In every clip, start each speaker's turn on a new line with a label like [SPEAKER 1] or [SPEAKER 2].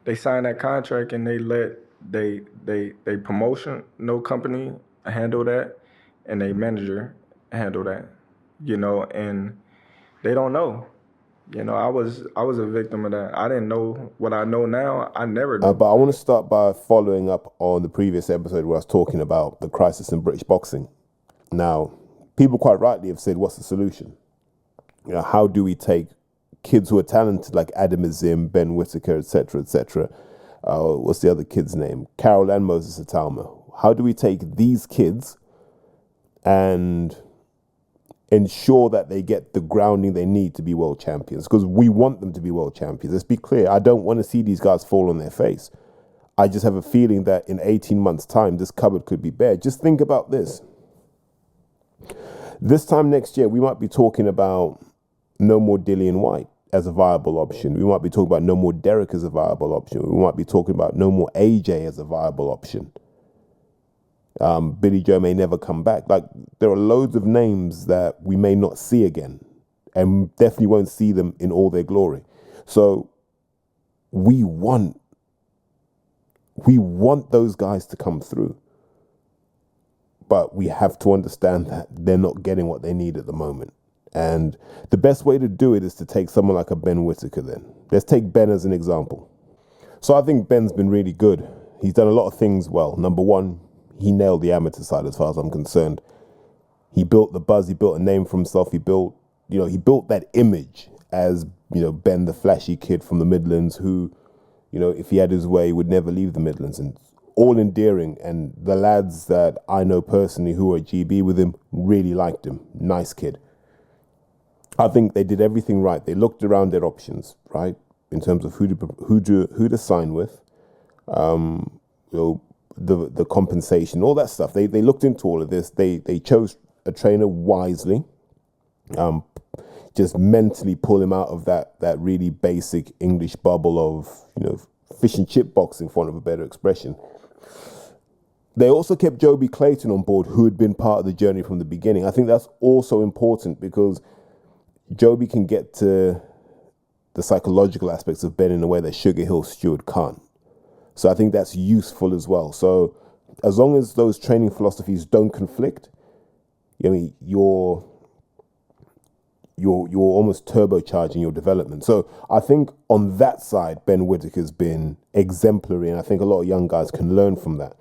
[SPEAKER 1] they sign that contract and they let they promotion no company handle that, and they manager handle that, and they don't know. I was a victim of that. I didn't know what I know now. I never knew.
[SPEAKER 2] But I want to start by following up on the previous episode where I was talking about the crisis in British boxing. Now, people quite rightly have said, what's the solution? How do we take kids who are talented like Adam Azim, Ben Whittaker, etc., etc.? What's the other kid's name? Carol and Moses Atalma. How do we take these kids and ensure that they get the grounding they need to be world champions? Because we want them to be world champions. Let's be clear. I don't want to see these guys fall on their face. I just have a feeling that in 18 months' time, this cupboard could be bare. Just think about this. This time next year, we might be talking about no more Dillian White as a viable option. We might be talking about no more Derek as a viable option. We might be talking about no more AJ as a viable option. Billy Joe may never come back. Like, there are loads of names that we may not see again, and definitely won't see them in all their glory. So we want those guys to come through. But we have to understand that they're not getting what they need at the moment. And the best way to do it is to take someone like a Ben Whittaker then. Let's take Ben as an example. So I think Ben's been really good. He's done a lot of things well. Number one, he nailed the amateur side as far as I'm concerned. He built the buzz, he built a name for himself, he built that image as, Ben the flashy kid from the Midlands who, if he had his way, would never leave the Midlands, and all endearing. And the lads that I know personally who are GB with him really liked him. Nice kid. I think they did everything right. They looked around their options, right, in terms of who to sign with, the compensation, all that stuff. They looked into all of this. They chose a trainer wisely, just mentally pull him out of that really basic English bubble of, fish and chip boxing, for want of a better expression. They also kept Joby Clayton on board, who had been part of the journey from the beginning. I think that's also important because Joby can get to the psychological aspects of Ben in a way that Sugar Hill Stewart can't. So I think that's useful as well. So as long as those training philosophies don't conflict, you're almost turbocharging your development. So I think on that side, Ben Whittaker's been exemplary, and I think a lot of young guys can learn from that.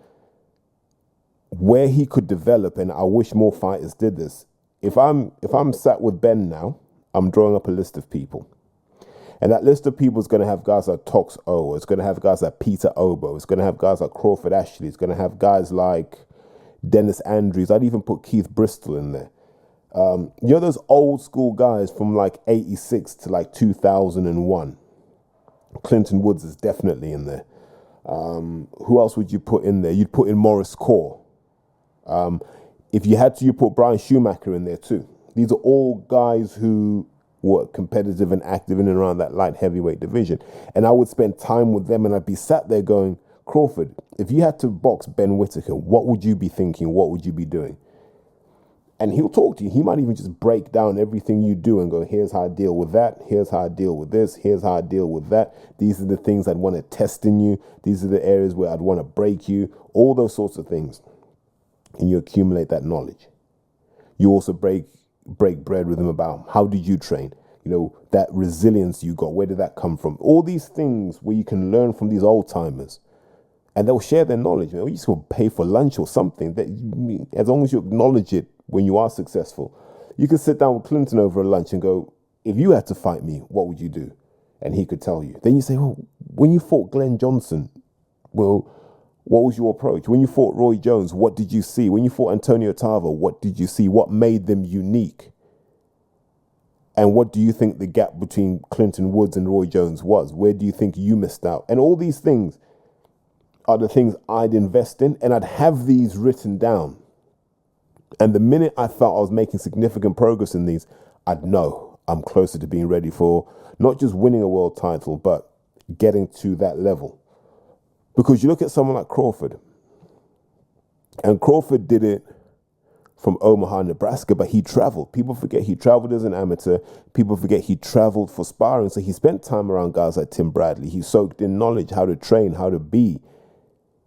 [SPEAKER 2] Where he could develop, and I wish more fighters did this. If I'm sat with Ben now, I'm drawing up a list of people. And that list of people is going to have guys like Tox O. It's going to have guys like Peter Obo. It's going to have guys like Crawford Ashley. It's going to have guys like Dennis Andrews. I'd even put Keith Bristol in there. Those old school guys from like 86 to like 2001. Clinton Woods is definitely in there. Who else would you put in there? You'd put in Morris Core. If you had to, you put Brian Schumacher in there too. These are all guys who were competitive and active in and around that light heavyweight division. And I would spend time with them and I'd be sat there going, Crawford, if you had to box Ben Whittaker, what would you be thinking? What would you be doing? And he'll talk to you. He might even just break down everything you do and go, here's how I deal with that. Here's how I deal with this. Here's how I deal with that. These are the things I'd want to test in you. These are the areas where I'd want to break you. All those sorts of things. And you accumulate that knowledge. You also break bread with him about how did you train? That resilience you got, where did that come from? All these things where you can learn from these old timers. And they'll share their knowledge. You just will pay for lunch or something. As long as you acknowledge it when you are successful. You could sit down with Clinton over a lunch and go, if you had to fight me, what would you do? And he could tell you. Then you say, well, when you fought Glenn Johnson, well, what was your approach? When you fought Roy Jones, what did you see? When you fought Antonio Tarver, what did you see? What made them unique? And what do you think the gap between Clinton Woods and Roy Jones was? Where do you think you missed out? And all these things are the things I'd invest in, and I'd have these written down. And the minute I felt I was making significant progress in these, I'd know I'm closer to being ready for not just winning a world title, but getting to that level. Because you look at someone like Crawford, and Crawford did it from Omaha, Nebraska, but he traveled. People forget he traveled as an amateur. People forget he traveled for sparring. So he spent time around guys like Tim Bradley. He soaked in knowledge, how to train, how to be,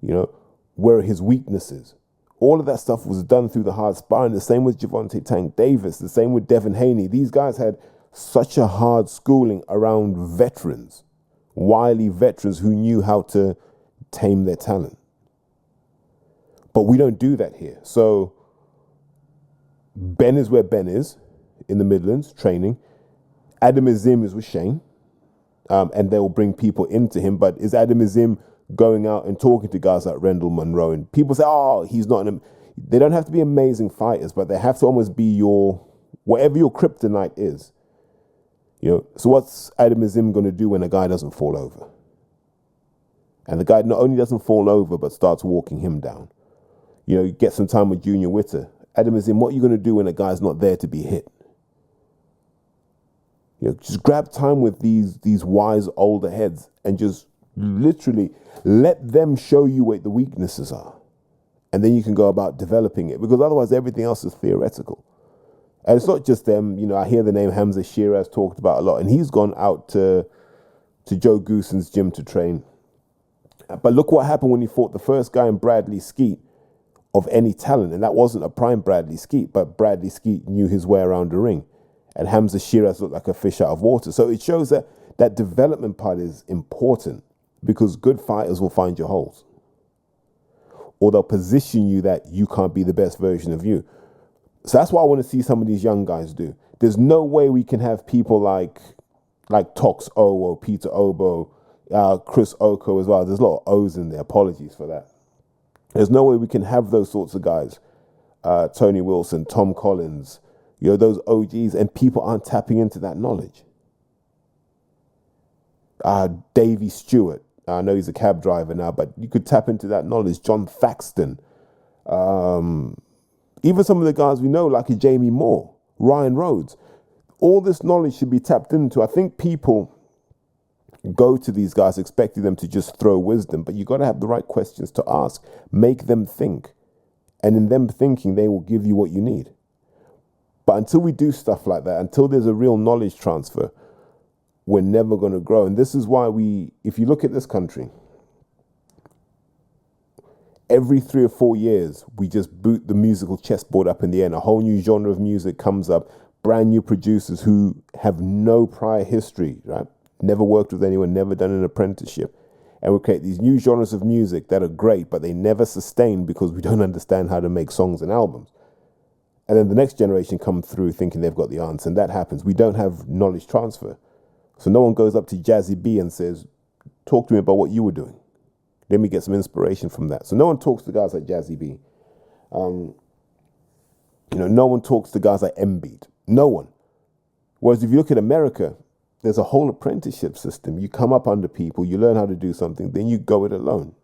[SPEAKER 2] where are his weaknesses. All of that stuff was done through the hard sparring. The same with Gervonta Tank Davis. The same with Devin Haney. These guys had such a hard schooling around veterans, wily veterans who knew how to tame their talent. But we don't do that here. So Ben is where Ben is, in the Midlands, training. Adam Azim is with Shane, and they'll bring people into him. But is Adam Azim going out and talking to guys like Rendell Monroe? And people say, oh, he's not they don't have to be amazing fighters, but they have to almost be whatever your kryptonite is. So what's Adam Azim going to do when a guy doesn't fall over? And the guy not only doesn't fall over, but starts walking him down. Get some time with Junior Witter. Adam Azim, what are you going to do when a guy's not there to be hit? Just grab time with these wise older heads and just literally let them show you what the weaknesses are. And then you can go about developing it, because otherwise everything else is theoretical. And it's not just them. I hear the name Hamza Shiraz talked about a lot, and he's gone out to Joe Gooson's gym to train. But look what happened when he fought the first guy in Bradley Skeet of any talent, and that wasn't a prime Bradley Skeet, but Bradley Skeet knew his way around the ring, and Hamza Shiraz looked like a fish out of water. So it shows that development part is important, because good fighters will find your holes, or they'll position you that you can't be the best version of you. So that's what I want to see some of these young guys do. There's no way we can have people like Tox Owo, Peter Obo, Chris Oko as well. There's a lot of O's in there. Apologies for that. There's no way we can have those sorts of guys. Tony Wilson, Tom Collins, those OGs, and people aren't tapping into that knowledge. Davey Stewart, I know he's a cab driver now, but you could tap into that knowledge. John Thaxton, even some of the guys we know, like a Jamie Moore, Ryan Rhodes. All this knowledge should be tapped into. I think people go to these guys expecting them to just throw wisdom, but you got to have the right questions to ask. Make them think. And in them thinking, they will give you what you need. But until we do stuff like that, until there's a real knowledge transfer, we're never going to grow. And this is why if you look at this country, every 3 or 4 years, we just boot the musical chessboard up in the air, and a whole new genre of music comes up, brand new producers who have no prior history, right? Never worked with anyone, never done an apprenticeship. And we create these new genres of music that are great, but they never sustain because we don't understand how to make songs and albums. And then the next generation come through thinking they've got the answer, and that happens. We don't have knowledge transfer. So no one goes up to Jazzy B and says, talk to me about what you were doing. Let me get some inspiration from that. So no one talks to guys like Jazzy B. No one talks to guys like Embiid. No one. Whereas if you look at America, there's a whole apprenticeship system. You come up under people, you learn how to do something, then you go it alone.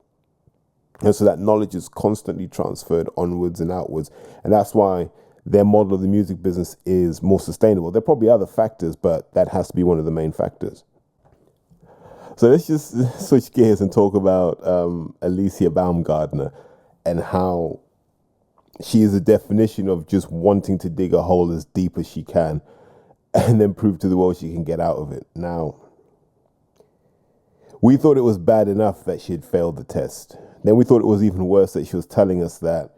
[SPEAKER 2] And so that knowledge is constantly transferred onwards and outwards. And that's why their model of the music business is more sustainable. There are probably other factors, but that has to be one of the main factors. So let's just switch gears and talk about Alicia Baumgardner and how she is a definition of just wanting to dig a hole as deep as she can and then prove to the world she can get out of it. Now, we thought it was bad enough that she had failed the test. Then we thought it was even worse that she was telling us that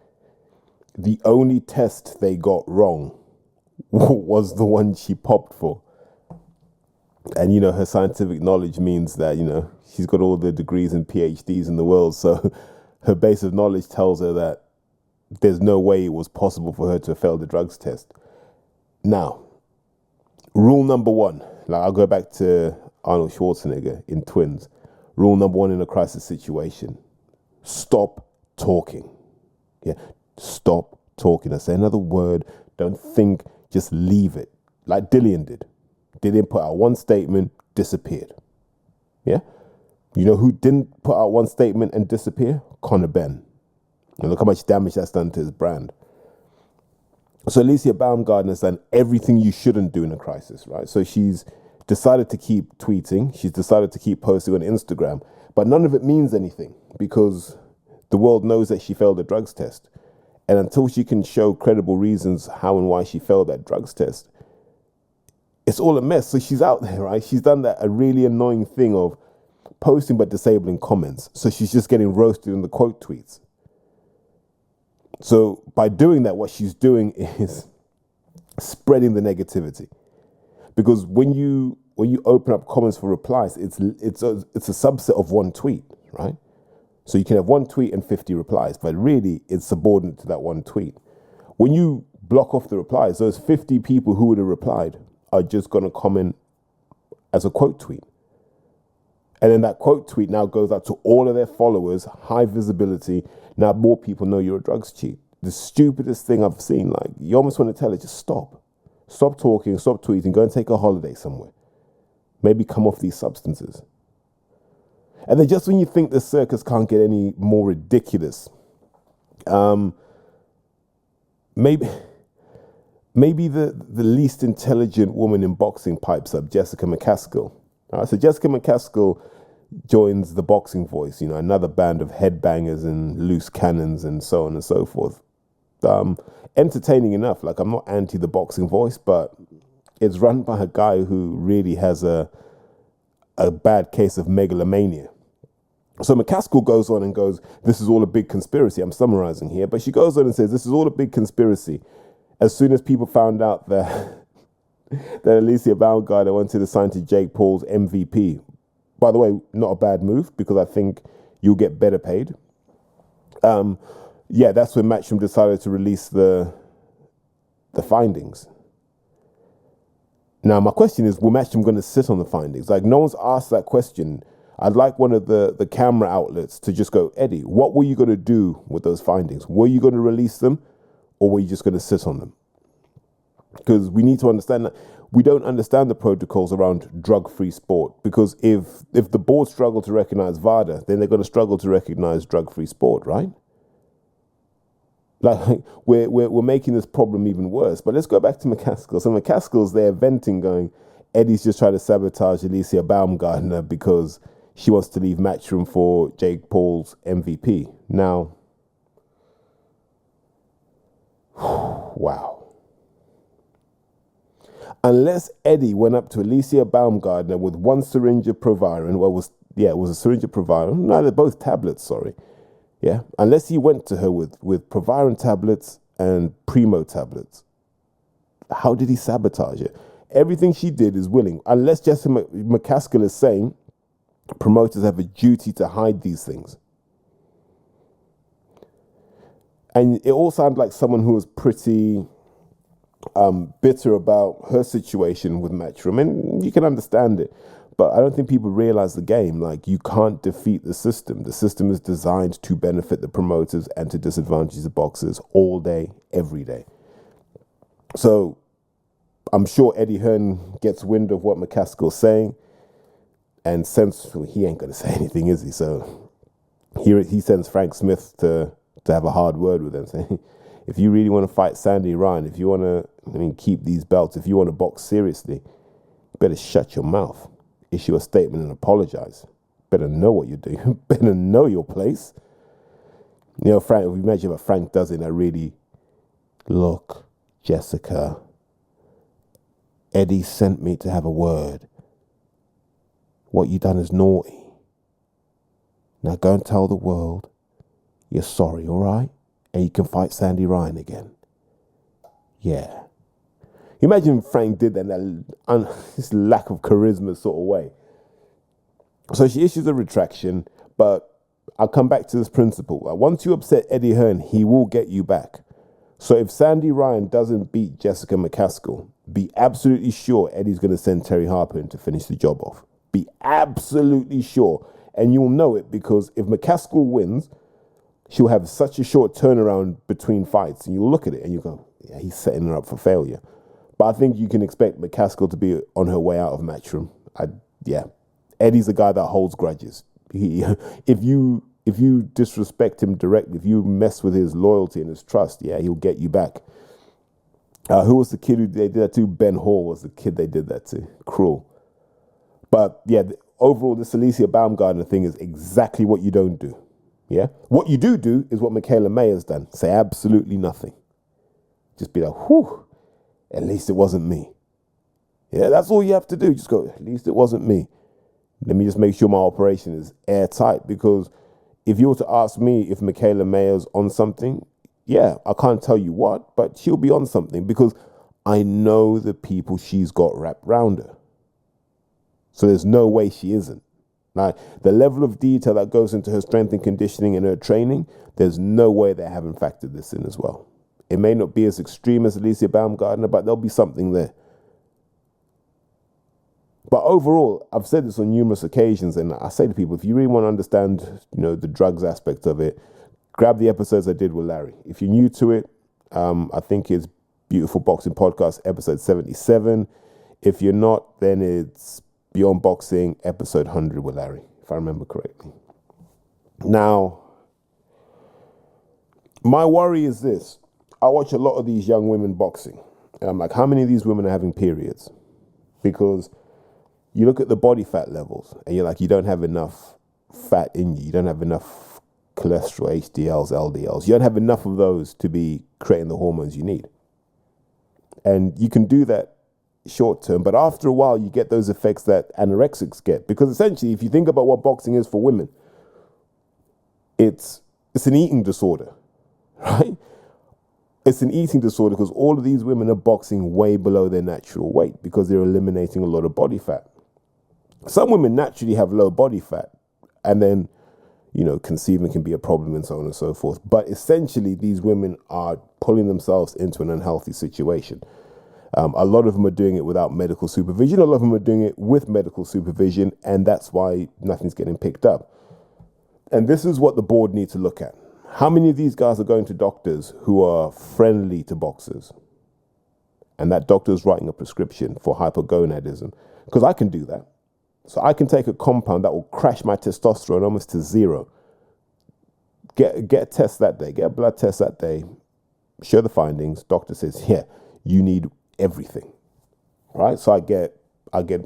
[SPEAKER 2] the only test they got wrong was the one she popped for. And, her scientific knowledge means that, she's got all the degrees and PhDs in the world. So her base of knowledge tells her that there's no way it was possible for her to fail the drugs test. Now, rule number one, I'll go back to Arnold Schwarzenegger in Twins. Rule number one in a crisis situation: stop talking. Yeah, stop talking. I say another word, don't think, just leave it. Like Dillian did. Dillian put out one statement, disappeared. Yeah? You know who didn't put out one statement and disappear? Conor Benn. And look how much damage that's done to his brand. So Alicia Baumgardner's done everything you shouldn't do in a crisis, right? So she's decided to keep tweeting. She's decided to keep posting on Instagram. But none of it means anything because the world knows that she failed the drugs test. And until she can show credible reasons how and why she failed that drugs test, it's all a mess. So she's out there, right? She's done that a really annoying thing of posting but disabling comments. So she's just getting roasted in the quote tweets. So by doing that, what she's doing is spreading the negativity. Because when you open up comments for replies, it's a subset of one tweet, right? So you can have one tweet and 50 replies, but really it's subordinate to that one tweet. When you block off the replies, those 50 people who would have replied are just going to comment as a quote tweet. And then that quote tweet now goes out to all of their followers, high visibility. Now more people know you're a drugs cheat. The stupidest thing I've seen, like, you almost want to tell it, just stop. Stop talking, stop tweeting, go and take a holiday somewhere. Maybe come off these substances. And then just when you think the circus can't get any more ridiculous, maybe the least intelligent woman in boxing pipes up, Jessica McCaskill. All right, so Jessica McCaskill joins the Boxing Voice, another band of headbangers and loose cannons and so on and so forth. Entertaining enough. Like, I'm not anti the Boxing Voice, but it's run by a guy who really has a bad case of megalomania. So McCaskill goes on and goes, this is all a big conspiracy. I'm summarizing here, but she goes on and says, this is all a big conspiracy. As soon as people found out that Alicia Baumgartner wanted to sign to Jake Paul's MVP, by the way, not a bad move, because I think you'll get better paid. That's when Matchroom decided to release the findings. Now, my question is, will Matchroom going to sit on the findings? Like, no one's asked that question. I'd like one of the camera outlets to just go, Eddie, what were you going to do with those findings? Were you going to release them, or were you just going to sit on them? Because we need to understand that we don't understand the protocols around drug-free sport. Because if the board struggle to recognize VADA, then they're going to struggle to recognize drug-free sport, right? Like, we're making this problem even worse. But let's go back to McCaskill. So McCaskill's there venting, going, Eddie's just trying to sabotage Alicia Baumgartner because she wants to leave Matchroom for Jake Paul's MVP. Now, wow. Unless Eddie went up to Alicia Baumgartner with one syringe of Proviron, it was a syringe of Proviron. No, they're both tablets, sorry. Yeah, unless he went to her with Proviron tablets and Primo tablets. How did he sabotage it? Everything she did is willing. Unless Jessica McCaskill is saying promoters have a duty to hide these things. And it all sounded like someone who was pretty bitter about her situation with Matchroom. And you can understand it. But I don't think people realize the game. Like, you can't defeat the system. The system is designed to benefit the promoters and to disadvantage the boxers all day, every day. So I'm sure Eddie Hearn gets wind of what McCaskill's saying, and he ain't going to say anything, is he? So he sends Frank Smith to have a hard word with him, saying, if you really want to fight Sandy Ryan, if you want to keep these belts, if you want to box seriously, you better shut your mouth. Issue a statement and apologize. Better know what you're doing. Better know your place. Frank, if we imagine what Frank does in that, really, look, Jessica, Eddie sent me to have a word. What you done is naughty. Now go and tell the world you're sorry, all right? And you can fight Sandy Ryan again. Yeah. Imagine Frank did that in this lack of charisma sort of way. So she issues a retraction, but I'll come back to this principle. Once you upset Eddie Hearn, he will get you back. So if Sandy Ryan doesn't beat Jessica McCaskill, be absolutely sure Eddie's going to send Terry Harper in to finish the job off. Be absolutely sure. And you'll know it because if McCaskill wins, she'll have such a short turnaround between fights. And you'll look at it and you go, yeah, he's setting her up for failure. But I think you can expect McCaskill to be on her way out of Matchroom. Eddie's a guy that holds grudges. If you disrespect him directly, if you mess with his loyalty and his trust, he'll get you back. Who was the kid who they did that to? Ben Hall was the kid they did that to. Cruel. But overall, this Alicia Baumgartner thing is exactly what you don't do. Yeah. What you do is what Michaela May has done. Say absolutely nothing. Just be like, whew, at least it wasn't me. Yeah, that's all you have to do. Just go, at least it wasn't me. Let me just make sure my operation is airtight, because if you were to ask me if Michaela Mayer's on something, yeah, I can't tell you what, but she'll be on something because I know the people she's got wrapped around her. So there's no way she isn't. Like, the level of detail that goes into her strength and conditioning and her training, there's no way they haven't factored this in as well. It may not be as extreme as Alicia Baumgartner, but there'll be something there. But overall, I've said this on numerous occasions, and I say to people, if you really want to understand, the drugs aspect of it, grab the episodes I did with Larry. If you're new to it, I think it's Beautiful Boxing Podcast, episode 77. If you're not, then it's Beyond Boxing, episode 100 with Larry, if I remember correctly. Now, my worry is this. I watch a lot of these young women boxing, and I'm like, how many of these women are having periods? Because you look at the body fat levels and you're like, you don't have enough fat in you. You don't have enough cholesterol, HDLs, LDLs. You don't have enough of those to be creating the hormones you need. And you can do that short term, but after a while, you get those effects that anorexics get. Because essentially, if you think about what boxing is for women, it's an eating disorder, right? It's an eating disorder because all of these women are boxing way below their natural weight because they're eliminating a lot of body fat. Some women naturally have low body fat, and then, conceiving can be a problem and so on and so forth. But essentially, these women are pulling themselves into an unhealthy situation. A lot of them are doing it without medical supervision. A lot of them are doing it with medical supervision, and that's why nothing's getting picked up. And this is what the board need to look at. How many of these guys are going to doctors who are friendly to boxers? And that doctor is writing a prescription for hypogonadism. Because I can do that. So I can take a compound that will crash my testosterone almost to zero. Get a test that day. Get a blood test that day. Show the findings. Doctor says, yeah, you need everything. Right? So I get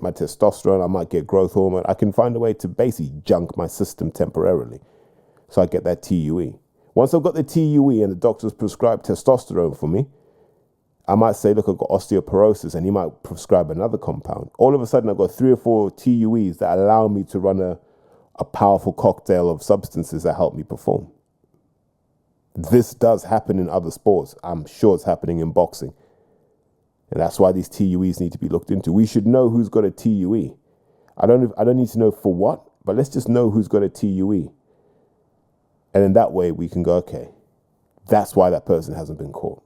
[SPEAKER 2] my testosterone. I might get growth hormone. I can find a way to basically junk my system temporarily. So I get that TUE. Once I've got the TUE and the doctor's prescribed testosterone for me, I might say, look, I've got osteoporosis, and he might prescribe another compound. All of a sudden, I've got 3 or 4 TUEs that allow me to run a powerful cocktail of substances that help me perform. This does happen in other sports. I'm sure it's happening in boxing. And that's why these TUEs need to be looked into. We should know who's got a TUE. I don't need to know for what, but let's just know who's got a TUE. And in that way, we can go, okay, that's why that person hasn't been caught.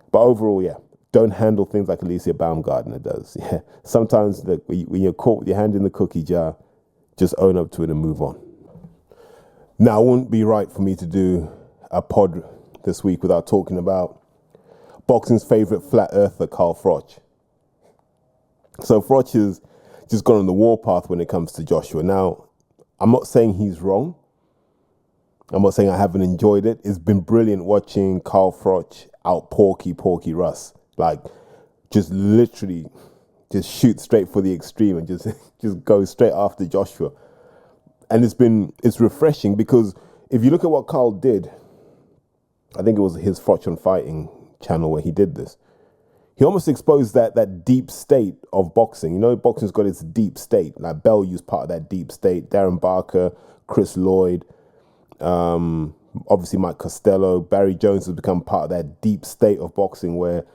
[SPEAKER 2] But overall, yeah, don't handle things like Alicia Baumgartner does. Yeah, sometimes when you're caught with your hand in the cookie jar, just own up to it and move on. Now, it wouldn't be right for me to do a pod this week without talking about boxing's favorite flat earther, Carl Froch. So Froch has just gone on the warpath when it comes to Joshua. Now, I'm not saying he's wrong. I'm not saying I haven't enjoyed it. It's been brilliant watching Carl Froch out Porky Russ. Like, just literally just shoot straight for the extreme and just go straight after Joshua. And it's refreshing because if you look at what Carl did, I think it was his Froch on Fighting channel where he did this. He almost exposed that deep state of boxing. Boxing's got its deep state. Like Bellew's part of that deep state. Darren Barker, Chris Lloyd, obviously Mike Costello, Barry Jones has become part of that deep state of boxing where,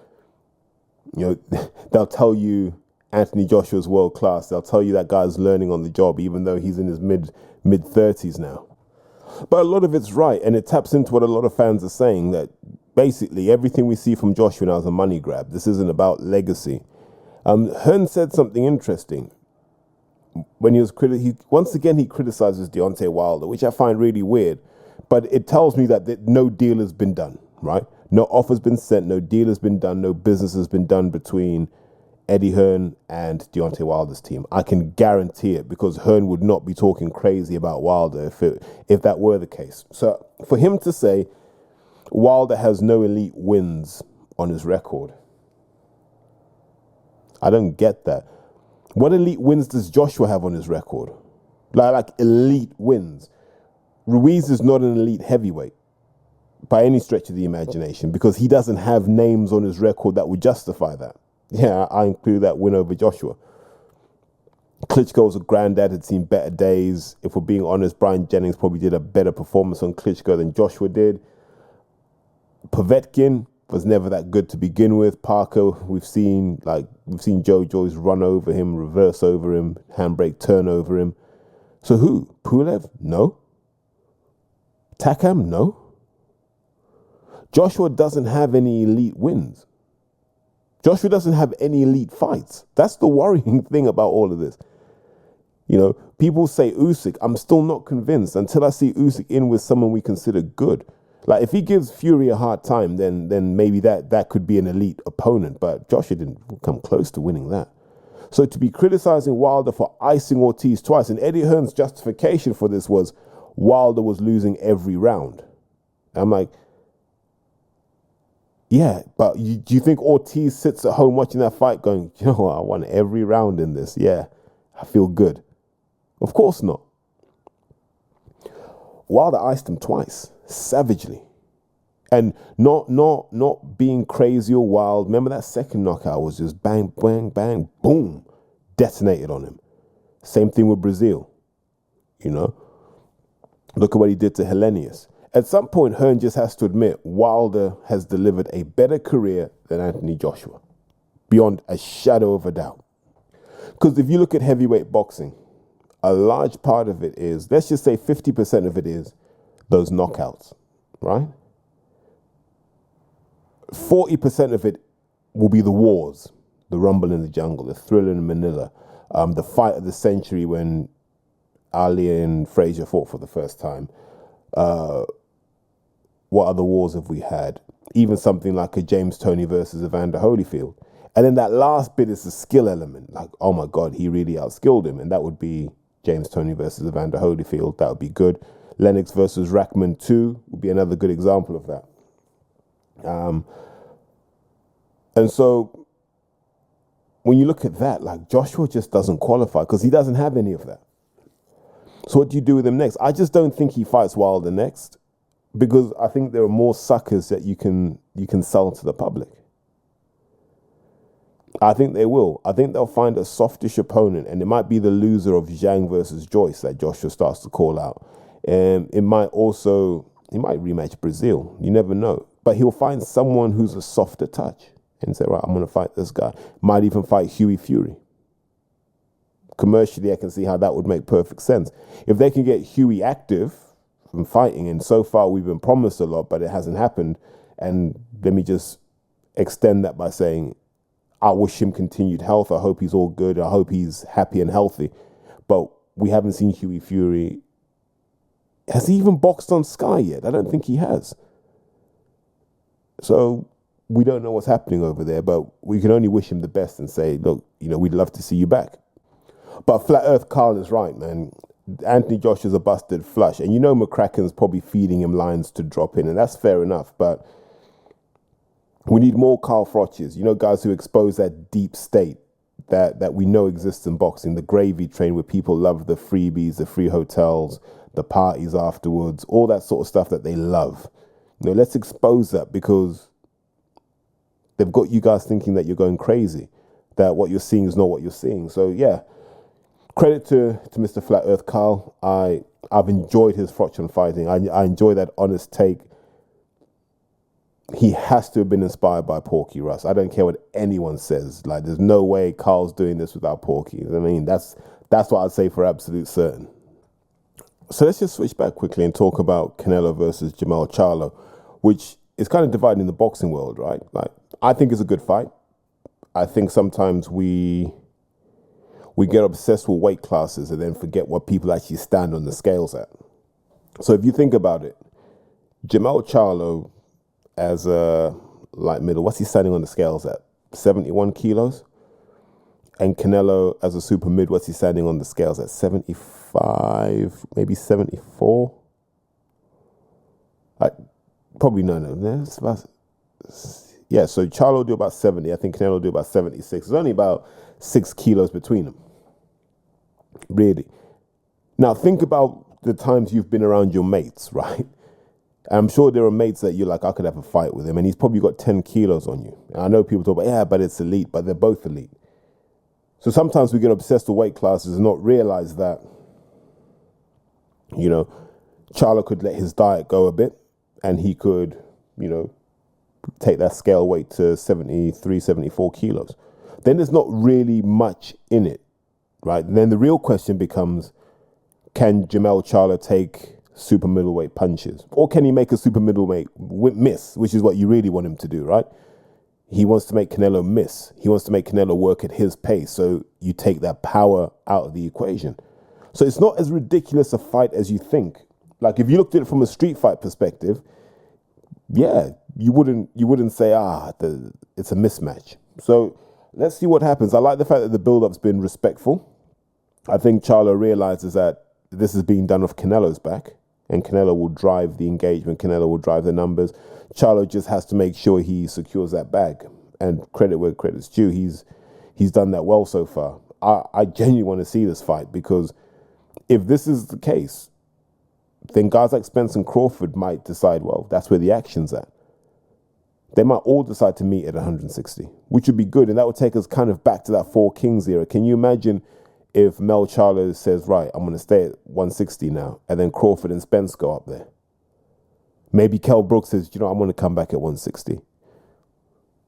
[SPEAKER 2] they'll tell you Anthony Joshua's world class. They'll tell you that guy's learning on the job, even though he's in his mid-30s now. But a lot of it's right, and it taps into what a lot of fans are saying, that basically everything we see from Joshua now is a money grab. This isn't about legacy. Hearn said something interesting when he was once again he criticizes Deontay Wilder, which I find really weird. But it tells me that no deal has been done, right? No offer's been sent, no deal has been done, no business has been done between Eddie Hearn and Deontay Wilder's team. I can guarantee it, because Hearn would not be talking crazy about Wilder if that were the case. So for him to say Wilder has no elite wins on his record, I don't get that. What elite wins does Joshua have on his record? Like elite wins. Ruiz is not an elite heavyweight by any stretch of the imagination because he doesn't have names on his record that would justify that. Yeah, I include that win over Joshua. Klitschko's a granddad, had seen better days. If we're being honest, Brian Jennings probably did a better performance on Klitschko than Joshua did. Povetkin was never that good to begin with. Parker, we've seen Joe Joyce run over him, reverse over him, handbrake turn over him. So who? Pulev? No. Takam? No. Joshua doesn't have any elite wins. Joshua doesn't have any elite fights. That's the worrying thing about all of this. You know, people say Usyk. I'm still not convinced until I see Usyk in with someone we consider good. Like, if he gives Fury a hard time, then maybe that could be an elite opponent. But Joshua didn't come close to winning that. So to be criticizing Wilder for icing Ortiz twice, and Eddie Hearn's justification for this was Wilder was losing every round. I'm like, yeah, but do you think Ortiz sits at home watching that fight going, you know what, I won every round in this. Yeah, I feel good. Of course not. Wilder iced him twice, savagely. And not being crazy or wild. Remember that second knockout was just bang, bang, bang, boom, detonated on him. Same thing with Brazil. You know, look at what he did to Hellenius. At some point, Hearn just has to admit Wilder has delivered a better career than Anthony Joshua, beyond a shadow of a doubt. Because if you look at heavyweight boxing, a large part of it is, let's just say 50% of it is those knockouts, right? 40% of it will be the wars, the rumble in the jungle, the thriller in Manila, the fight of the century when Ali and Frazier fought for the first time. What other wars have we had? Even something like a James Toney versus Evander Holyfield. And then that last bit is the skill element. Like, oh my God, he really outskilled him. And that would be James Toney versus Evander Holyfield. That would be good. Lennox versus Rackman 2 would be another good example of that. And so when you look at that, like, Joshua just doesn't qualify because he doesn't have any of that. So what do you do with him next? I just don't think he fights Wilder next because I think there are more suckers that you can sell to the public. I think they will. I think they'll find a softish opponent, and it might be the loser of Zhang versus Joyce that Joshua starts to call out. And he might rematch Brazil. You never know. But he'll find someone who's a softer touch and say, right, I'm going to fight this guy. Might even fight Hughie Fury. Commercially, I can see how that would make perfect sense. If they can get Hughie active from fighting, and so far we've been promised a lot, but it hasn't happened. And let me just extend that by saying, I wish him continued health. I hope he's all good. I hope he's happy and healthy. But we haven't seen Hughie Fury. Has he even boxed on Sky yet? I don't think he has. So we don't know what's happening over there, but we can only wish him the best and say, look, we'd love to see you back. But Flat Earth Carl is right, man. Anthony Joshua's a busted flush. And McCracken's probably feeding him lines to drop in, and that's fair enough. But we need more Carl Froches, guys who expose that deep state that we know exists in boxing, the gravy train where people love the freebies, the free hotels, the parties afterwards, all that sort of stuff that they love. Let's expose that because they've got you guys thinking that you're going crazy, that what you're seeing is not what you're seeing. So, yeah, credit to Mr. Flat Earth Carl. I've enjoyed his Frochon fighting. I enjoy that honest take. He has to have been inspired by Porky Russ. I don't care what anyone says. Like, there's no way Carl's doing this without Porky. I mean, that's what I'd say for absolute certain. So let's just switch back quickly and talk about Canelo versus Jermall Charlo, which is kind of dividing the boxing world, right? Like, I think it's a good fight. I think sometimes we get obsessed with weight classes and then forget what people actually stand on the scales at. So if you think about it, Jermall Charlo as a light middle, what's he standing on the scales at? 71 kilos? And Canelo as a super mid, what's he standing on the scales at? 75, maybe 74? Probably no. It's about, yeah, so Charlo will do about 70. I think Canelo will do about 76. There's only about 6 kilos between them. Really. Now think about the times you've been around your mates, right? I'm sure there are mates that you're like, I could have a fight with him, and he's probably got 10 kilos on you. And I know people talk about, yeah, but it's elite, but they're both elite. So sometimes we get obsessed with weight classes and not realize that, you know, Charlo could let his diet go a bit, and he could, you know, take that scale weight to 73, 74 kilos. Then there's not really much in it, right? And then the real question becomes, can Jermell Charlo take super middleweight punches? Or can he make a super middleweight miss, which is what you really want him to do, right? He wants to make Canelo miss. He wants to make Canelo work at his pace. So you take that power out of the equation. So it's not as ridiculous a fight as you think. Like if you looked at it from a street fight perspective, yeah, you wouldn't say, it's a mismatch. So let's see what happens. I like the fact that the build-up's been respectful. I think Charlo realizes that this is being done off Canelo's back, and Canelo will drive the engagement. Canelo will drive the numbers. Charlo just has to make sure he secures that bag. And credit where credit's due, he's done that well so far. I genuinely want to see this fight, because if this is the case, then guys like Spence and Crawford might decide, well, that's where the action's at. They might all decide to meet at 160, which would be good. And that would take us kind of back to that Four Kings era. Can you imagine if Mel Charlo says, right, I'm going to stay at 160 now, and then Crawford and Spence go up there? Maybe Kell Brook says, I'm going to come back at 160.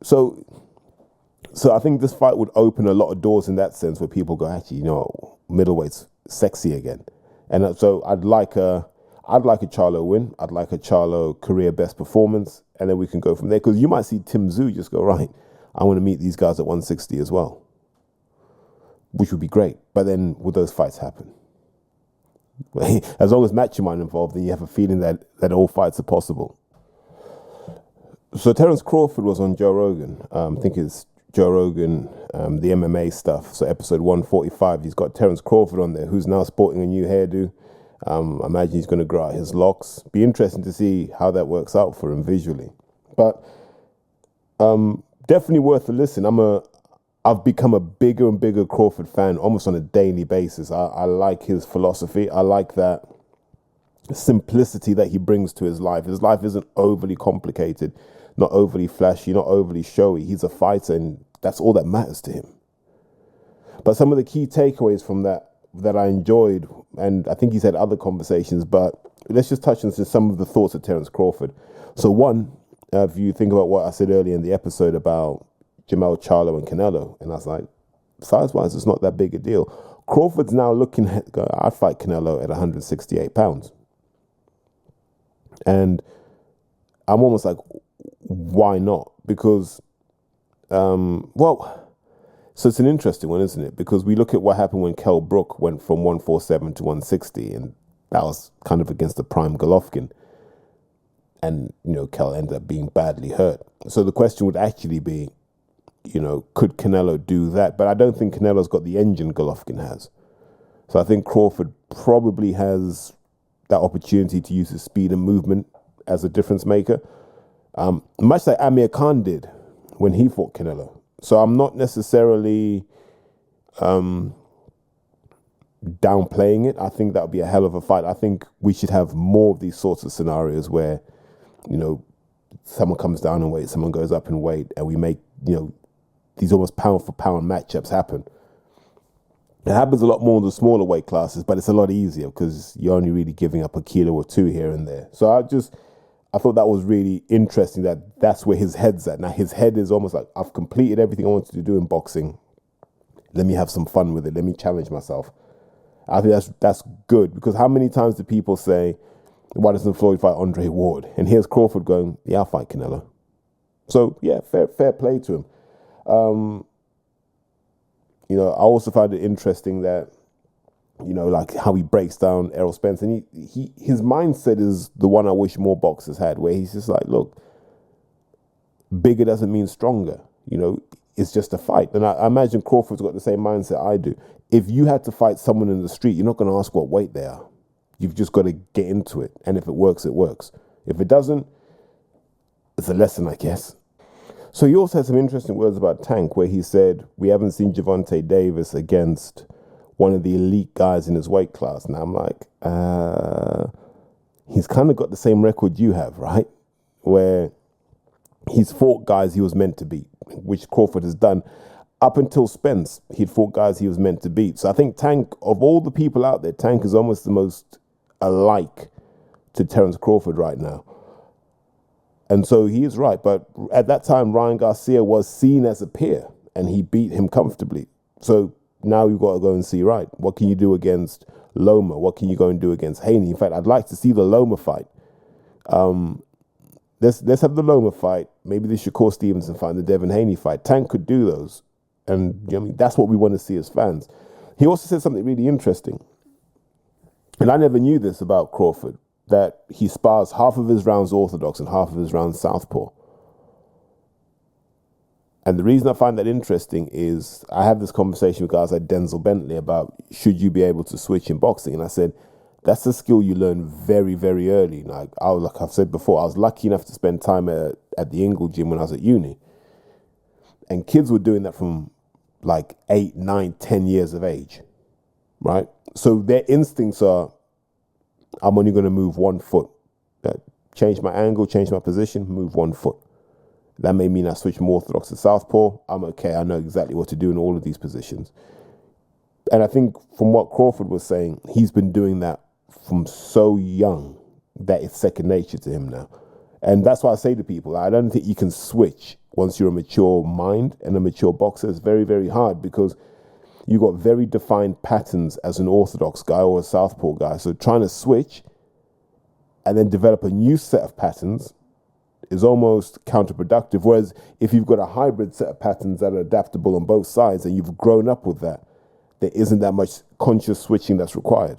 [SPEAKER 2] So I think this fight would open a lot of doors in that sense, where people go, actually, middleweight's sexy again. And so I'd like a Charlo win. I'd like a Charlo career best performance, and then we can go from there. Because you might see Tim Tszyu just go, right, I want to meet these guys at 160 as well, which would be great. But then would those fights happen? As long as matching mind involved, then you have a feeling that all fights are possible. So Terence Crawford was on Joe Rogan. I think it's Joe Rogan, the MMA stuff. So episode 145, he's got Terence Crawford on there, who's now sporting a new hairdo. I imagine he's going to grow out his locks. Be interesting to see how that works out for him visually. But definitely worth a listen. I've become a bigger and bigger Crawford fan almost on a daily basis. I like his philosophy. I like that simplicity that he brings to his life. His life isn't overly complicated, not overly flashy, not overly showy. He's a fighter, and that's all that matters to him. But some of the key takeaways from that I enjoyed, and I think he's had other conversations, but let's just touch on some of the thoughts of Terence Crawford. So one, if you think about what I said earlier in the episode about Jermell Charlo and Canelo, and I was like, size-wise, it's not that big a deal. Crawford's now looking at, I'd fight Canelo at 168 pounds. And I'm almost like, why not? Because, so it's an interesting one, isn't it? Because we look at what happened when Kell Brook went from 147 to 160, and that was kind of against the prime Golovkin. And, Kell ended up being badly hurt. So the question would actually be, could Canelo do that? But I don't think Canelo's got the engine Golovkin has. So I think Crawford probably has that opportunity to use his speed and movement as a difference maker. Much like Amir Khan did when he fought Canelo. So I'm not necessarily downplaying it. I think that would be a hell of a fight. I think we should have more of these sorts of scenarios where, someone comes down in weight, someone goes up in weight, and we make, these almost pound for pound matchups happen. It happens a lot more in the smaller weight classes, but it's a lot easier because you're only really giving up a kilo or two here and there. So I thought that was really interesting, that's where his head's at. Now his head is almost like, I've completed everything I wanted to do in boxing. Let me have some fun with it. Let me challenge myself. I think that's good, because how many times do people say, why doesn't Floyd fight Andre Ward? And here's Crawford going, yeah, I'll fight Canelo. So yeah, fair play to him. I also find it interesting that, like how he breaks down Errol Spence, and his mindset is the one I wish more boxers had, where he's just like, look, bigger doesn't mean stronger. It's just a fight. And I imagine Crawford's got the same mindset I do. If you had to fight someone in the street, you're not going to ask what weight they are. You've just got to get into it. And if it works, it works. If it doesn't, it's a lesson, I guess. So he also had some interesting words about Tank, where he said, we haven't seen Gervonta Davis against one of the elite guys in his weight class. Now I'm like, he's kind of got the same record you have, right? Where he's fought guys he was meant to beat, which Crawford has done. Up until Spence, he'd fought guys he was meant to beat. So I think Tank, of all the people out there, Tank is almost the most alike to Terence Crawford right now. And so he is right. But at that time, Ryan Garcia was seen as a peer, and he beat him comfortably. So now you've got to go and see, right, what can you do against Loma? What can you go and do against Haney? In fact, I'd like to see the Loma fight. Let's have the Loma fight, maybe the Shakur Stevenson fight, and the Devin Haney fight. Tank could do those. And I mean, that's what we want to see as fans. He also said something really interesting. And I never knew this about Crawford, that he spars half of his rounds orthodox and half of his rounds southpaw. And the reason I find that interesting is I have this conversation with guys like Denzel Bentley about should you be able to switch in boxing? And I said, that's a skill you learn very, very early. Like I've said before, I was lucky enough to spend time at the Ingle gym when I was at uni. And kids were doing that from like 8, 9, 10 years of age, right? So their instincts are, I'm only going to move 1 foot. Change my angle, change my position, move 1 foot. That may mean I switch from orthodox to southpaw. I'm okay. I know exactly what to do in all of these positions. And I think from what Crawford was saying, he's been doing that from so young that it's second nature to him now. And that's why I say to people, I don't think you can switch once you're a mature mind and a mature boxer. It's very, very hard because you got very defined patterns as an orthodox guy or a southpaw guy. So trying to switch and then develop a new set of patterns is almost counterproductive. Whereas if you've got a hybrid set of patterns that are adaptable on both sides and you've grown up with that, there isn't that much conscious switching that's required.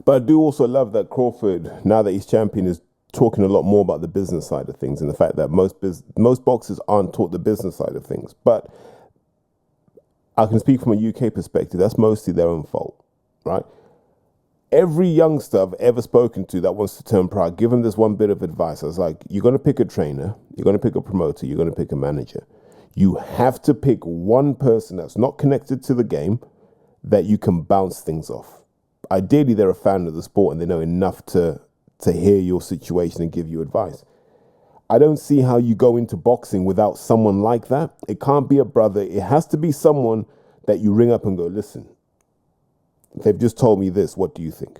[SPEAKER 2] But I do also love that Crawford, now that he's champion, is talking a lot more about the business side of things and the fact that most boxers aren't taught the business side of things. But I can speak from a UK perspective. That's mostly their own fault, right? Every youngster I've ever spoken to that wants to turn pro, I give them this one bit of advice. I was like, you're going to pick a trainer, you're going to pick a promoter, you're going to pick a manager. You have to pick one person that's not connected to the game that you can bounce things off. Ideally, they're a fan of the sport and they know enough to hear your situation and give you advice. I don't see how you go into boxing without someone like that. It can't be a brother. It has to be someone that you ring up and go, listen, they've just told me this. What do you think?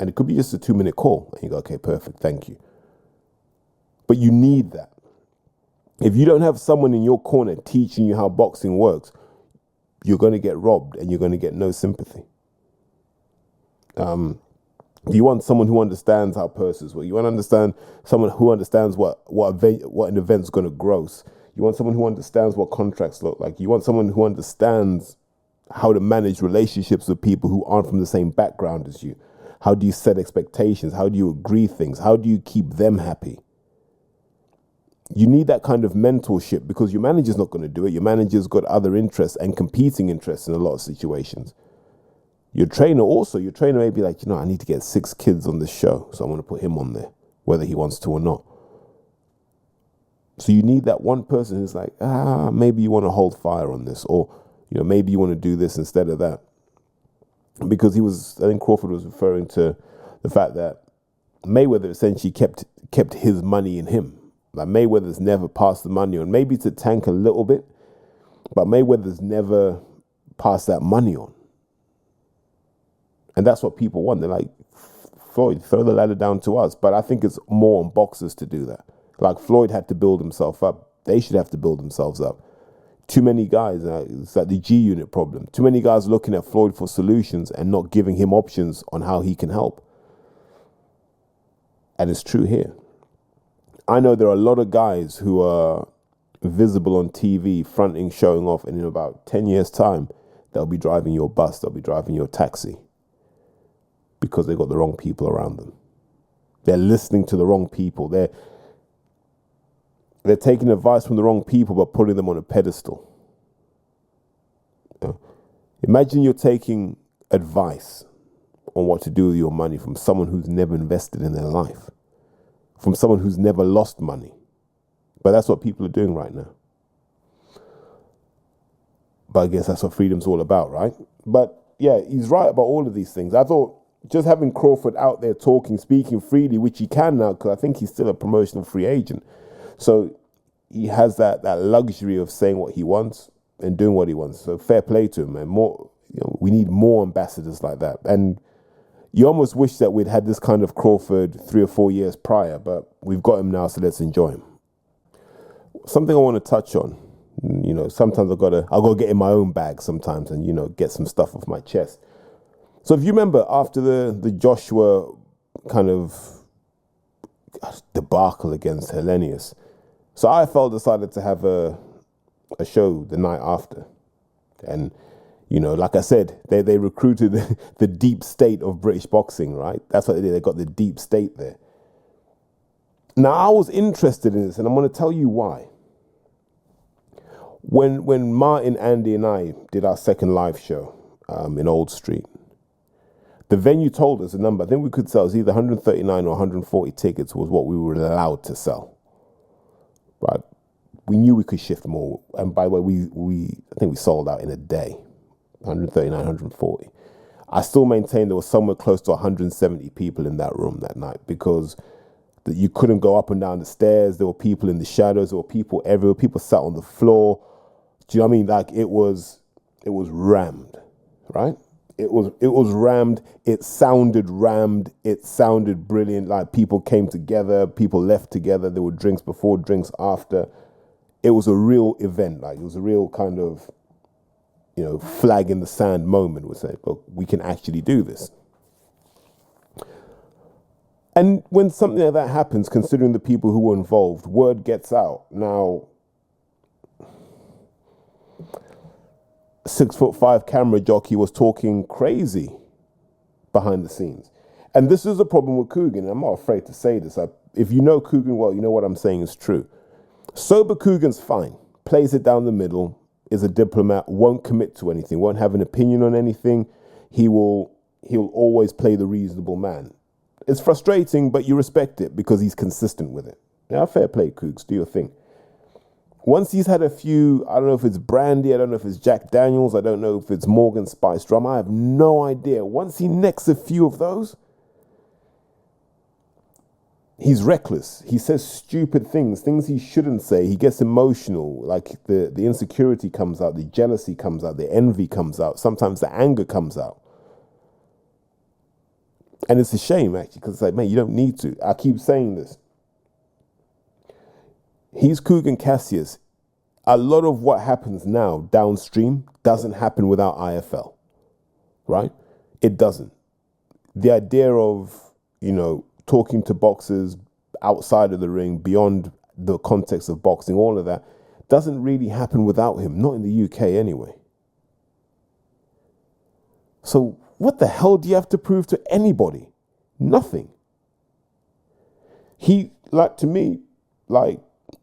[SPEAKER 2] And it could be just a 2-minute call. And you go, okay, perfect. Thank you. But you need that. If you don't have someone in your corner teaching you how boxing works, you're going to get robbed and you're going to get no sympathy. You want someone who understands how purses work. You want to understand someone who understands what an event's going to gross. You want someone who understands what contracts look like. You want someone who understands how to manage relationships with people who aren't from the same background as you. How do you set expectations? How do you agree things? How do you keep them happy? You need that kind of mentorship because your manager's not going to do it. Your manager's got other interests and competing interests in a lot of situations. Your trainer may be like, I need to get 6 kids on this show, so I'm going to put him on there, whether he wants to or not. So you need that one person who's like, maybe you want to hold fire on this, or maybe you want to do this instead of that. Because I think Crawford was referring to the fact that Mayweather essentially kept his money in him. Like Mayweather's never passed the money on, maybe to Tank a little bit, but Mayweather's never passed that money on. And that's what people want. They're like, Floyd, throw the ladder down to us. But I think it's more on boxers to do that. Like Floyd had to build himself up. They should have to build themselves up. Too many guys, it's like the G Unit problem. Too many guys looking at Floyd for solutions and not giving him options on how he can help. And it's true here. I know there are a lot of guys who are visible on TV, fronting, showing off, and in about 10 years' time, they'll be driving your bus, they'll be driving your taxi. Because they got the wrong people around them. They're listening to the wrong people. They're taking advice from the wrong people but putting them on a pedestal. Imagine you're taking advice on what to do with your money from someone who's never invested in their life, from someone who's never lost money. But that's what people are doing right now. But I guess that's what freedom's all about, right? But yeah, he's right about all of these things. I thought just having Crawford out there talking, speaking freely, which he can now, because I think he's still a promotional free agent. So he has that luxury of saying what he wants and doing what he wants. So fair play to him, man. More, we need more ambassadors like that. And you almost wish that we'd had this kind of Crawford 3 or 4 years prior, but we've got him now, so let's enjoy him. Something I want to touch on. Sometimes I gotta get in my own bag sometimes and get some stuff off my chest. So if you remember after the Joshua kind of debacle against Hellenius, so IFL decided to have a show the night after, and like I said, they recruited the deep state of British boxing, right? That's what they did. They got the deep state there. Now I was interested in this, and I'm going to tell you why. When Martin, Andy, and I did our second live show in Old Street, the venue told us a number. I think we could sell, it was either 139 or 140 tickets was what we were allowed to sell. Right? We knew we could shift more. And by the way, I think we sold out in a day, 139, 140. I still maintain there was somewhere close to 170 people in that room that night because you couldn't go up and down the stairs. There were people in the shadows. There were people everywhere. People sat on the floor. Do you know what I mean? Like it was rammed, right? It was rammed. It sounded rammed. It sounded brilliant. Like people came together. People left together. There were drinks before, drinks after. It was a real event. Like it was a real kind of, flag in the sand moment. We say, look, we can actually do this. And when something like that happens, considering the people who were involved, word gets out. Now, 6'5" camera jockey was talking crazy behind the scenes. And this is a problem with Coogan. I'm not afraid to say this. If you know Coogan well, you know what I'm saying is true. Sober Coogan's fine. Plays it down the middle, is a diplomat, won't commit to anything, won't have an opinion on anything. He'll always play the reasonable man. It's frustrating, but you respect it because he's consistent with it. Now, fair play, Cougs, do your thing. Once he's had a few, I don't know if it's brandy, I don't know if it's Jack Daniels, I don't know if it's Morgan Spice Rum, I have no idea. Once he necks a few of those, he's reckless. He says stupid things he shouldn't say. He gets emotional, like the insecurity comes out, the jealousy comes out, the envy comes out, sometimes the anger comes out. And it's a shame, actually, because it's like, man, you don't need to. I keep saying this. He's Kugan Cassius. A lot of what happens now downstream doesn't happen without IFL, right? It doesn't. The idea of, talking to boxers outside of the ring, beyond the context of boxing, all of that, doesn't really happen without him, not in the UK anyway. So what the hell do you have to prove to anybody? Nothing. To me,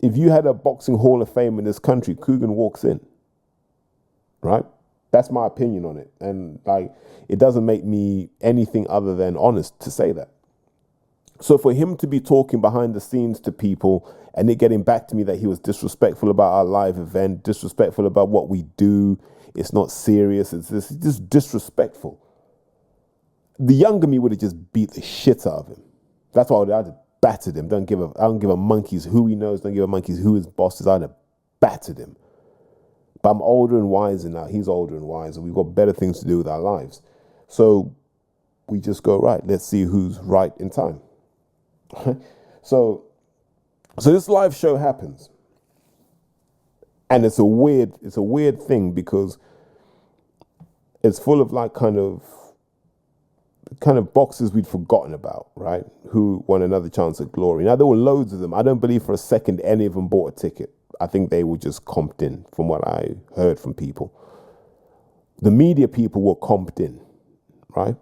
[SPEAKER 2] if you had a boxing hall of fame in this country, Coogan walks in, right? That's my opinion on it. And it doesn't make me anything other than honest to say that. So for him to be talking behind the scenes to people and it getting back to me that he was disrespectful about our live event, disrespectful about what we do, it's not serious, it's just disrespectful. The younger me would have just beat the shit out of him. That's why I'd have battered him. I don't give a monkey's who he knows, don't give a monkey's who his boss is. I'd have battered him. But I'm older and wiser now. He's older and wiser. We've got better things to do with our lives. So we just go, right, let's see who's right in time. So this live show happens. And it's a weird thing because it's full of kind of boxers we'd forgotten about, right? Who won another chance at glory. Now, there were loads of them. I don't believe for a second any of them bought a ticket. I think they were just comped in, from what I heard from people. The media people were comped in, right?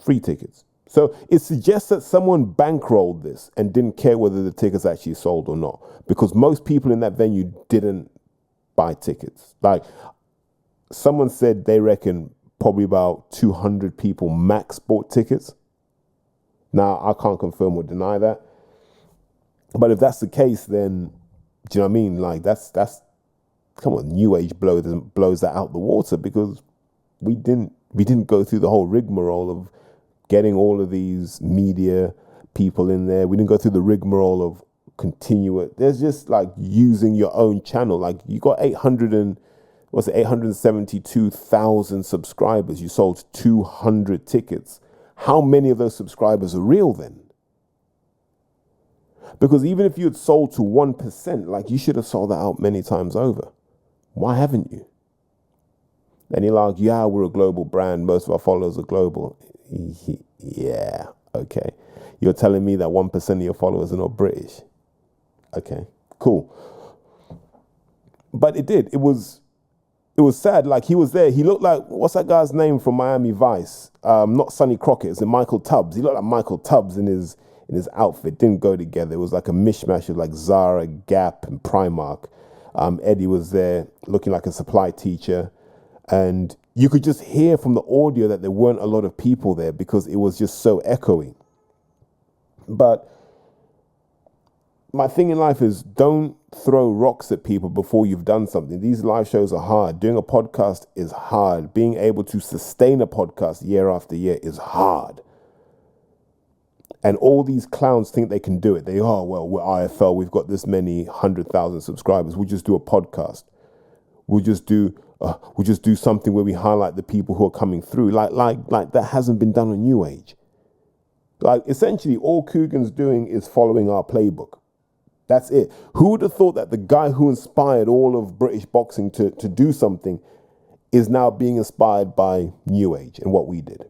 [SPEAKER 2] Free tickets. So it suggests that someone bankrolled this and didn't care whether the tickets actually sold or not, because most people in that venue didn't buy tickets. Someone said they reckon probably about 200 people max bought tickets. Now, I can't confirm or deny that. But if that's the case, then, do you know what I mean? That's come on, New Age blows that out the water, because we didn't We didn't go through the whole rigmarole of getting all of these media people in there. We didn't go through the rigmarole of continuous. There's just like using your own channel. Like you got 872,000 subscribers. You sold 200 tickets. How many of those subscribers are real then? Because even if you had sold to 1%, like you should have sold that out many times over. Why haven't you? Then you're like, yeah, we're a global brand. Most of our followers are global. Yeah, okay. You're telling me that 1% of your followers are not British. Okay, cool. But it did. It was sad. Like he was there. He looked like, what's that guy's name from Miami Vice? Not Sonny Crockett. It's Michael Tubbs. He looked like Michael Tubbs in his outfit. Didn't go together. It was like a mishmash of like Zara, Gap, and Primark. Eddie was there looking like a supply teacher. And you could just hear from the audio that there weren't a lot of people there because it was just so echoey. But my thing in life is don't throw rocks at people before you've done something. These live shows are hard. Doing a podcast is hard. Being able to sustain a podcast year after year is hard. And all these clowns think they can do it. They are, well, we're IFL. We've got this many 100,000 subscribers. We'll just do a podcast. We'll just do something where we highlight the people who are coming through. Like that hasn't been done on New Age. Like essentially all Coogan's doing is following our playbook. That's it. Who would have thought that the guy who inspired all of British boxing to do something is now being inspired by New Age and what we did?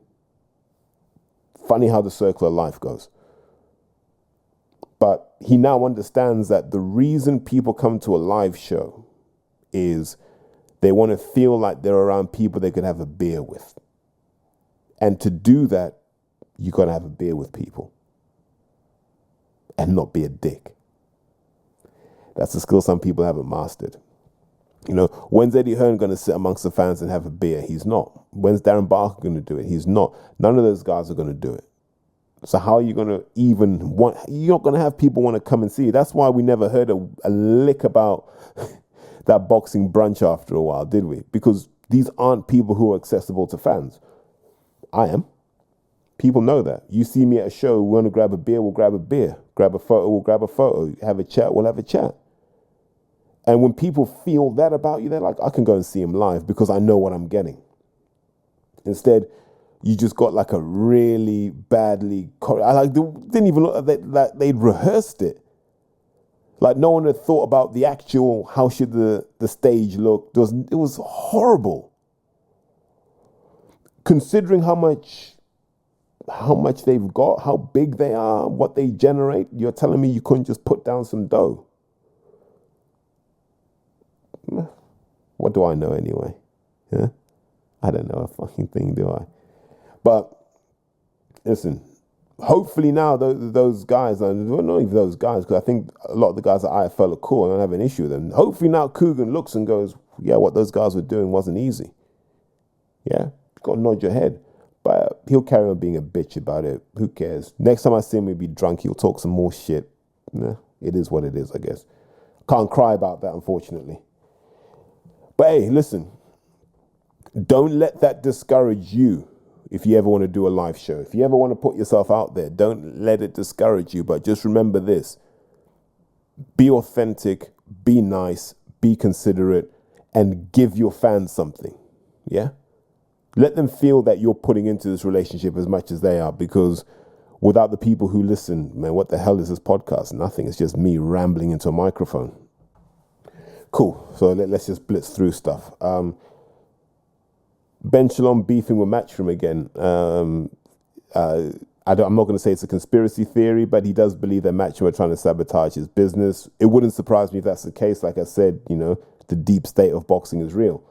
[SPEAKER 2] Funny how the circle of life goes. But he now understands that the reason people come to a live show is they want to feel like they're around people they could have a beer with. And to do that, you got to have a beer with people and not be a dick. That's a skill some people haven't mastered. You know, when's Eddie Hearn going to sit amongst the fans and have a beer? He's not. When's Darren Barker going to do it? He's not. None of those guys are going to do it. So how are you going to even want, you're not going to have people want to come and see you. That's why we never heard a lick about that boxing brunch after a while, did we? Because these aren't people who are accessible to fans. I am. People know that. You see me at a show, we want to grab a beer, we'll grab a beer. Grab a photo, we'll grab a photo. Have a chat, we'll have a chat. And when people feel that about you, they're like, I can go and see him live because I know what I'm getting. Instead, you just got like a really badly, didn't even look like they'd rehearsed it. Like no one had thought about the actual, how should the stage look. It was horrible. Considering how much they've got, how big they are, what they generate, you're telling me you couldn't just put down some dough? What do I know anyway? Yeah? I don't know a fucking thing, do I? But listen, hopefully now those guys, well, not even those guys, because I think a lot of the guys at IFL are cool. I don't have an issue with them. Hopefully now Coogan looks and goes, yeah, what those guys were doing wasn't easy. Yeah, you've got to nod your head. But he'll carry on being a bitch about it. Who cares? Next time I see him, he'll be drunk. He'll talk some more shit. Nah, it is what it is, I guess. Can't cry about that, unfortunately. But hey, listen. Don't let that discourage you if you ever want to do a live show. If you ever want to put yourself out there, don't let it discourage you. But just remember this. Be authentic. Be nice. Be considerate. And give your fans something. Yeah? Let them feel that you're putting into this relationship as much as they are, because without the people who listen, man, what the hell is this podcast? Nothing. It's just me rambling into a microphone. Cool. So let's just blitz through stuff. Ben Shalom beefing with Matchroom again. I'm not going to say it's a conspiracy theory, but he does believe that Matchroom are trying to sabotage his business. It wouldn't surprise me if that's the case. Like I said, you know, the deep state of boxing is real.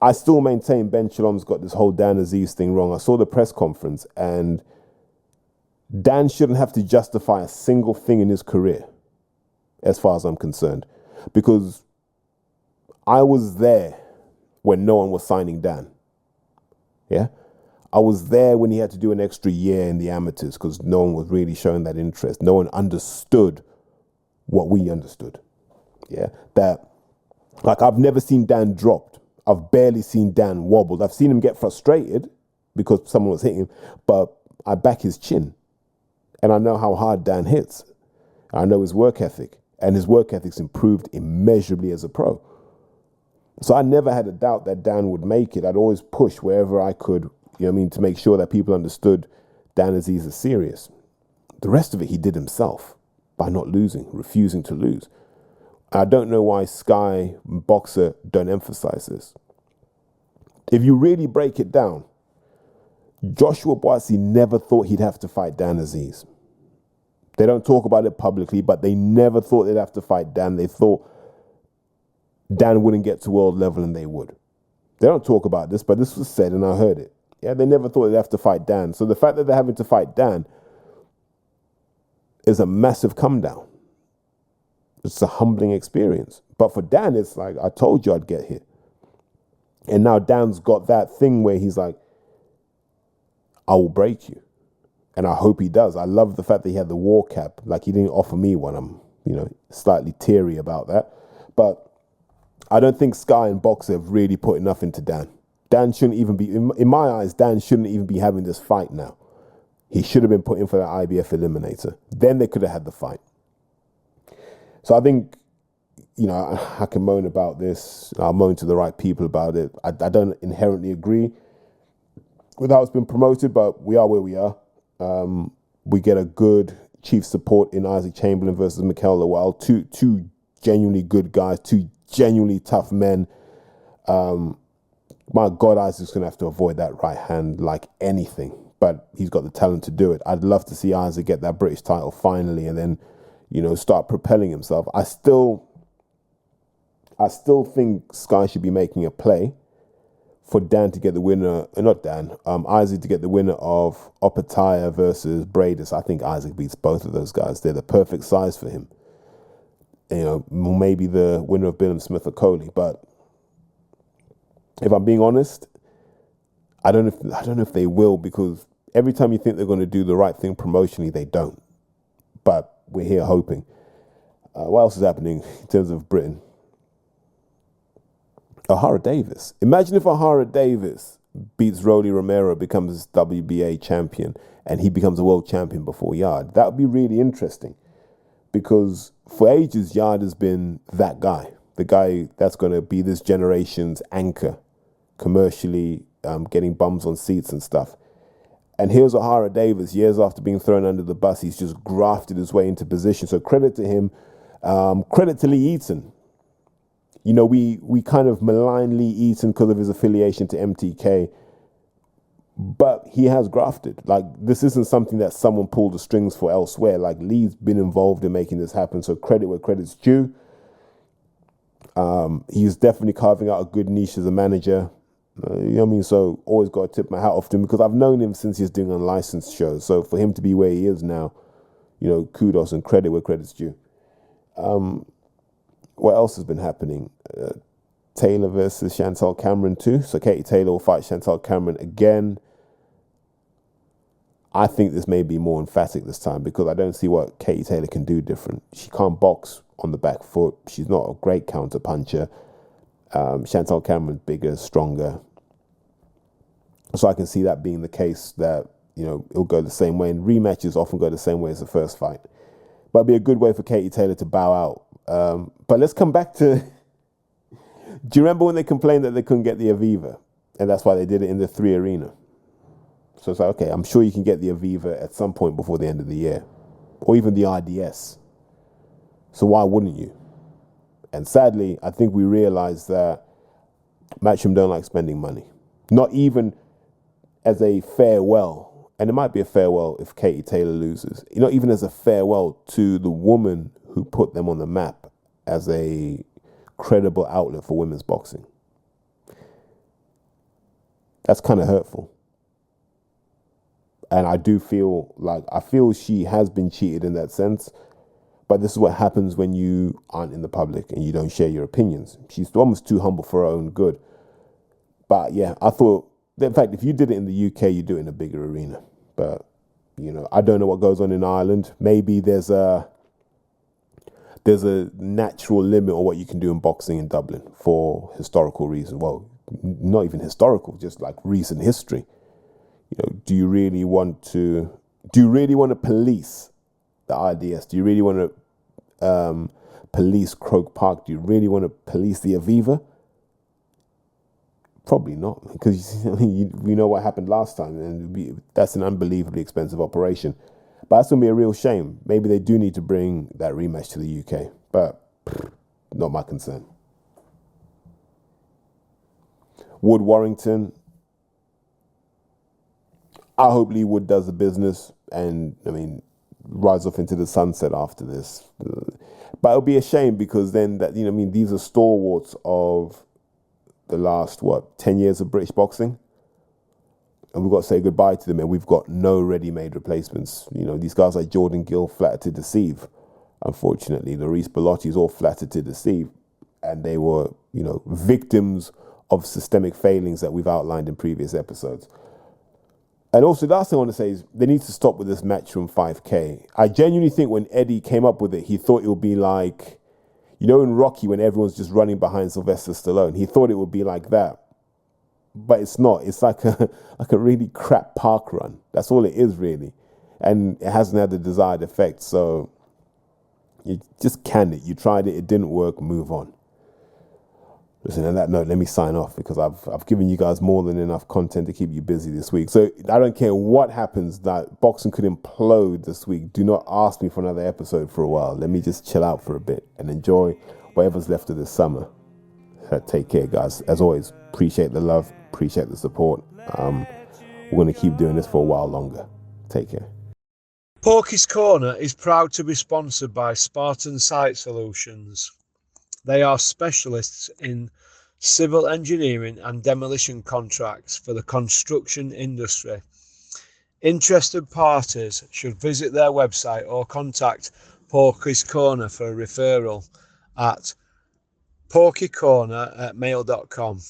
[SPEAKER 2] I still maintain Ben Shalom's got this whole Dan Aziz thing wrong. I saw the press conference, and Dan shouldn't have to justify a single thing in his career, as far as I'm concerned, because I was there when no one was signing Dan. Yeah? I was there when he had to do an extra year in the amateurs because no one was really showing that interest. No one understood what we understood. Yeah? That, like, I've never seen Dan dropped. I've barely seen Dan wobbled. I've seen him get frustrated because someone was hitting him, but I back his chin. And I know how hard Dan hits. I know his work ethic. And his work ethic's improved immeasurably as a pro. So I never had a doubt that Dan would make it. I'd always push wherever I could, to make sure that people understood Dan Aziz is serious. The rest of it he did himself by not losing, refusing to lose. I don't know why Sky Boxer don't emphasize this. If you really break it down, Joshua Buatsi never thought he'd have to fight Dan Aziz. They don't talk about it publicly, but they never thought they'd have to fight Dan. They thought Dan wouldn't get to world level, and they would. They don't talk about this, but this was said and I heard it. Yeah, they never thought they'd have to fight Dan. So the fact that they're having to fight Dan is a massive come down. It's a humbling experience. But for Dan, it's like, I told you I'd get here. And now Dan's got that thing where he's like, I will break you. And I hope he does. I love the fact that he had the war cap. Like, he didn't offer me one. I'm, slightly teary about that. But I don't think Sky and Boxer have really put enough into Dan. Dan shouldn't even be, in my eyes, Dan shouldn't even be having this fight now. He should have been put in for that IBF eliminator. Then they could have had the fight. So I think, I can moan about this. I'll moan to the right people about it. I don't inherently agree with how it's been promoted, but we are where we are. We get a good chief support in Isaac Chamberlain versus Mikel Lawal. Two genuinely good guys, two genuinely tough men. My God, Isaac's going to have to avoid that right hand like anything, but he's got the talent to do it. I'd love to see Isaac get that British title finally and then, start propelling himself. I still think Sky should be making a play for Dan to get the winner, Isaac to get the winner of Opetaya versus Bradis. I think Isaac beats both of those guys. They're the perfect size for him. Maybe the winner of Billam Smith or Coley, but if I'm being honest, I don't know if they will, because every time you think they're going to do the right thing promotionally, they don't. But we're here hoping. What else is happening in terms of Britain? O'Hara Davis. Imagine if O'Hara Davis beats Rolly Romero, becomes WBA champion, and he becomes a world champion before Yard. That would be really interesting, because for ages, Yard has been that guy, the guy that's going to be this generation's anchor, commercially, getting bums on seats and stuff. And here's O'Hara Davis, years after being thrown under the bus, he's just grafted his way into position. So credit to him. Credit to Lee Eaton. We kind of malign Lee Eaton because of his affiliation to MTK, but he has grafted. Like, this isn't something that someone pulled the strings for elsewhere. Like, Lee's been involved in making this happen, so credit where credit's due. He's definitely carving out a good niche as a manager. So always got to tip my hat off to him, because I've known him since he's doing unlicensed shows. So for him to be where he is now, kudos and credit where credit's due. What else has been happening? Taylor versus Chantal Cameron too. So Katie Taylor will fight Chantal Cameron again. I think this may be more emphatic this time, because I don't see what Katie Taylor can do different. She can't box on the back foot. She's not a great counter puncher. Chantal Cameron's bigger, stronger. So I can see that being the case, that, it'll go the same way. And rematches often go the same way as the first fight. But it'd be a good way for Katie Taylor to bow out. But let's come back to... Do you remember when they complained that they couldn't get the Aviva? And that's why they did it in the 3 Arena. So it's like, okay, I'm sure you can get the Aviva at some point before the end of the year. Or even the RDS. So why wouldn't you? And sadly, I think we realized that Matchroom don't like spending money. Not even as a farewell. And it might be a farewell if Katie Taylor loses. Not even as a farewell to the woman who put them on the map as a credible outlet for women's boxing. That's kind of hurtful. And I do feel she has been cheated in that sense. But this is what happens when you aren't in the public and you don't share your opinions. She's almost too humble for her own good. But yeah, I thought, in fact, if you did it in the UK, you do it in a bigger arena. But, I don't know what goes on in Ireland. Maybe there's a natural limit on what you can do in boxing in Dublin for historical reasons. Well, not even historical, just like recent history. You know, do you really want to police the IDS? Do you really want to police Croke Park? Do you really want to police the Aviva? Probably not, because we know what happened last time, and that's an unbelievably expensive operation. But that's going to be a real shame. Maybe they do need to bring that rematch to the UK, but not my concern. Wood Warrington, I hope Lee Wood does the business and, rides off into the sunset after this. But it'll be a shame, because then these are stalwarts of the last 10 years of British boxing, and we've got to say goodbye to them, and we've got no ready-made replacements. These guys like Jordan Gill flattered to deceive. Unfortunately, Larice Belotti's all flattered to deceive, and they were victims of systemic failings that we've outlined in previous episodes. And also, the last thing I want to say is they need to stop with this Matchroom 5K. I genuinely think when Eddie came up with it, he thought it would be like, in Rocky, when everyone's just running behind Sylvester Stallone, he thought it would be like that. But it's not. It's like a really crap park run. That's all it is, really. And it hasn't had the desired effect. So you just canned it. You tried it. It didn't work. Move on. Listen, on that note, let me sign off, because I've given you guys more than enough content to keep you busy this week. So I don't care what happens, that boxing could implode this week. Do not ask me for another episode for a while. Let me just chill out for a bit and enjoy whatever's left of this summer. Take care, guys. As always, appreciate the love, appreciate the support. We're going to keep doing this for a while longer. Take care.
[SPEAKER 3] Porky's Corner is proud to be sponsored by Spartan Site Solutions. They are specialists in civil engineering and demolition contracts for the construction industry. Interested parties should visit their website or contact Porky's Corner for a referral at porkycorner@mail.com.